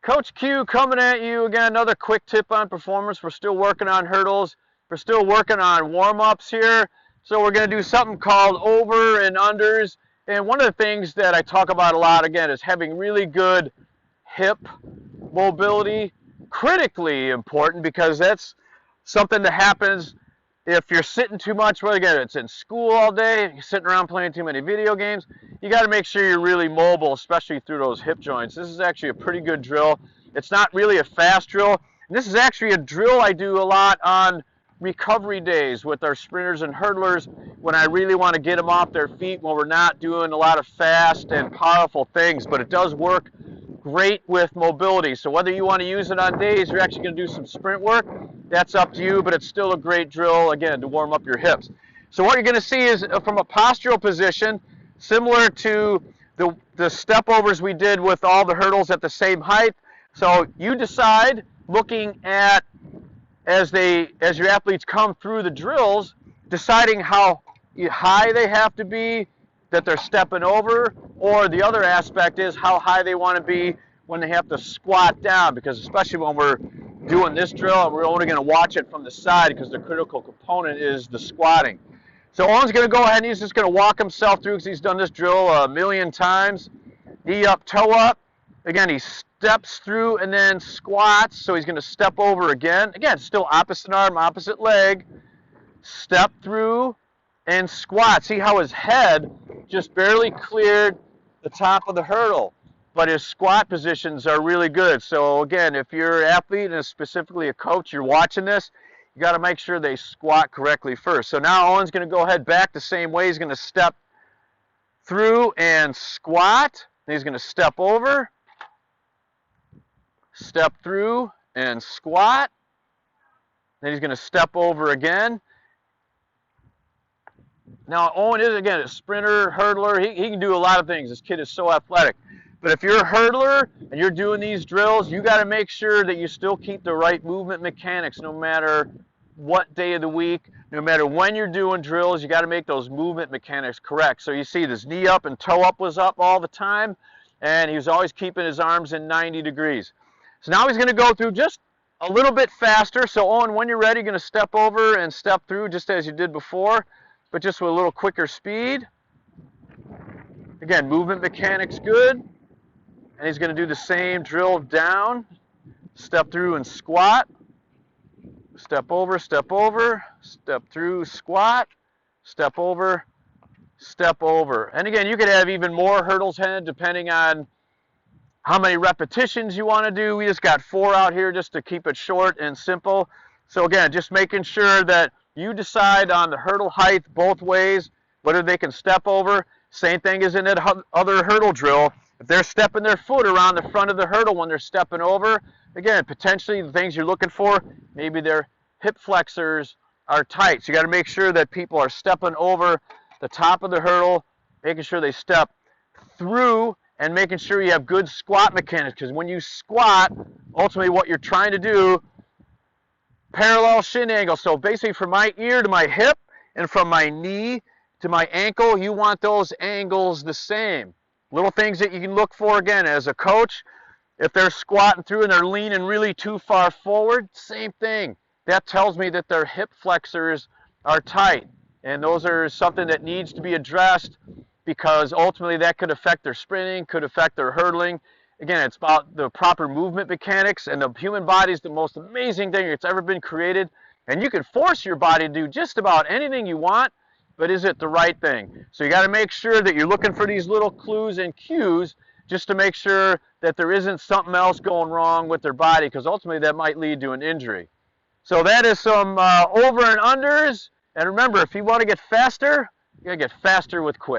Coach Q coming at you again. Another quick tip on performance. We're still working on hurdles. We're still working on warm-ups here. So we're going to do something called over and unders. And one of the things that I talk about a lot again is having really good hip mobility. Critically important because that's something that happens if you're sitting too much. Well, again, it's in school all day, you're sitting around playing too many video games. You got to make sure you're really mobile, especially through those hip joints. This is actually a pretty good drill. It's not really a fast drill. And this is actually a drill I do a lot on recovery days with our sprinters and hurdlers when I really want to get them off their feet when we're not doing a lot of fast and powerful things. But it does work great with mobility. So whether you want to use it on days you're actually going to do some sprint work, that's up to you, but it's still a great drill, again, to warm up your hips. So what you're going to see is from a postural position, similar to the step overs we did with all the hurdles at the same height. So you decide, looking at as your athletes come through the drills, deciding how high they have to be, that they're stepping over, or the other aspect is how high they want to be when they have to squat down, because especially when we're doing this drill, we're only going to watch it from the side because the critical component is the squatting. So Owen's going to go ahead and he's just going to walk himself through because he's done this drill a million times. Knee up, toe up. Again, he steps through and then squats, so he's going to step over again. Again, still opposite arm, opposite leg. Step through and squat. See how his head just barely cleared the top of the hurdle, but his squat positions are really good. So again, if you're an athlete and specifically a coach, you're watching this, you got to make sure they squat correctly first. So now Owen's going to go ahead back the same way. He's going to step through and squat. Then he's going to step over, step through and squat. Then he's going to step over again. Now, Owen is, again, a sprinter, hurdler. He can do a lot of things. This kid is so athletic. But if you're a hurdler and you're doing these drills, you got to make sure that you still keep the right movement mechanics no matter what day of the week, no matter when you're doing drills. You got to make those movement mechanics correct. So you see this knee up and toe up was up all the time, and he was always keeping his arms in 90 degrees. So now he's going to go through just a little bit faster. So Owen, when you're ready, you're going to step over and step through just as you did before, but just with a little quicker speed. Again, movement mechanics good. And he's going to do the same drill down, step through and squat, step over, step through, squat, step over, step over. And again, you could have even more hurdles head depending on how many repetitions you want to do. We just got 4 out here just to keep it short and simple. So again, just making sure that you decide on the hurdle height both ways, whether they can step over. Same thing as in that other hurdle drill. If they're stepping their foot around the front of the hurdle when they're stepping over, again, potentially the things you're looking for, maybe their hip flexors are tight. So you got to make sure that people are stepping over the top of the hurdle, making sure they step through, and making sure you have good squat mechanics. Because when you squat, ultimately what you're trying to do, parallel shin angle. So basically from my ear to my hip and from my knee to my ankle, you want those angles the same. Little things that you can look for, again, as a coach. If they're squatting through and they're leaning really too far forward, same thing. That tells me that their hip flexors are tight. And those are something that needs to be addressed because ultimately that could affect their sprinting, could affect their hurdling. Again, it's about the proper movement mechanics, and the human body is the most amazing thing that's ever been created. And you can force your body to do just about anything you want, but is it the right thing? So you got to make sure that you're looking for these little clues and cues just to make sure that there isn't something else going wrong with their body, because ultimately that might lead to an injury. So that is some over and unders. And remember, if you want to get faster, you got to get faster with quick.